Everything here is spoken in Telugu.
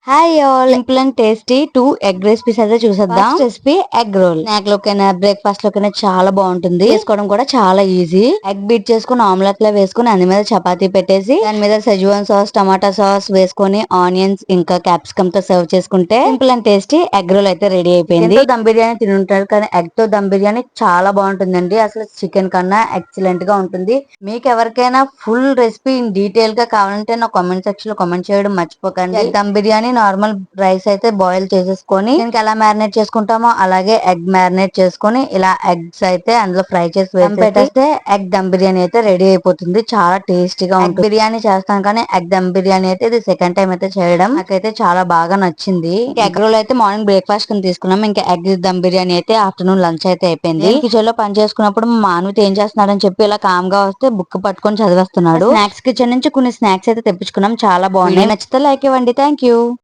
Hi all, simple and tasty 2 egg recipes అయితే చూసేద్దాం. First recipe egg roll. Snack లోకైనా బ్రేక్ఫాస్ట్ లోకైనా చాలా బాగుంటుంది. చేసుకోవడం కూడా చాలా ఈజీ. ఎగ్ బీట్ చేసుకుని ఆమ్లెట్ లో వేసుకుని దాని మీద చపాతీ పెట్టేసి దాని మీద సెజ్వాన్ సాస్, టమాటా సాస్ వేసుకొని ఆనియన్స్ ఇంకా క్యాప్సికమ్ తో సర్వ్ చేసుకుంటే simple and tasty egg roll అయితే రెడీ అయిపోయింది. దమ్ బిర్యానీ తిని ఉంటారు కానీ ఎగ్ తో దమ్ బిర్యానీ చాలా బాగుంటుందండి. అసలు చికెన్ కన్నా ఎక్సలెంట్ గా ఉంటుంది. మీకు ఎవరికైనా ఫుల్ రెసిపీ డీటెయిల్ గా కావాలంటే నా కామెంట్ సెక్షన్ లో కామెంట్ చేయడం మర్చిపోకండి. దమ్ బిర్యానీ నార్మల్ రైస్ అయితే బాయిల్ చేసేసుకొని దీనికి ఎలా మ్యారినేట్ చేసుకుంటామో అలాగే ఎగ్ మ్యారినేట్ చేసుకొని ఇలా ఎగ్స్ అయితే అందులో ఫ్రై చేసి పెట్టేస్తే ఎగ్ దమ్ బిర్యానీ అయితే రెడీ అయిపోతుంది. చాలా టేస్టీగా ఉంటుంది. బిర్యానీ చేస్తాం కానీ ఎగ్ దమ్ బిర్యానీ అయితే ఇది సెకండ్ టైం అయితే చేయడం. నాకైతే చాలా బాగా నచ్చింది. ఎగ్ రోల్ అయితే మార్నింగ్ బ్రేక్ఫాస్ట్ కింద తీసుకున్నాం. ఇంకా ఎగ్ దమ్ బిర్యానీ అయితే ఆఫ్టర్నూన్ లంచ్ అయితే అయిపోయింది. కిచెన్ లో పని చేసుకున్నప్పుడు మా మానవిత ఏం చేస్తున్నాడని చెప్పి ఇలా కామ్ గా వస్తే బుక్ పట్టుకొని చదివేస్తున్నాడు. స్నాక్స్ కిచెన్ నుంచి కొన్ని స్నాక్స్ అయితే తెప్పించుకున్నాం. చాలా బాగున్నాయి. నచ్చితే లైక్ ఇవ్వండి. Thank you.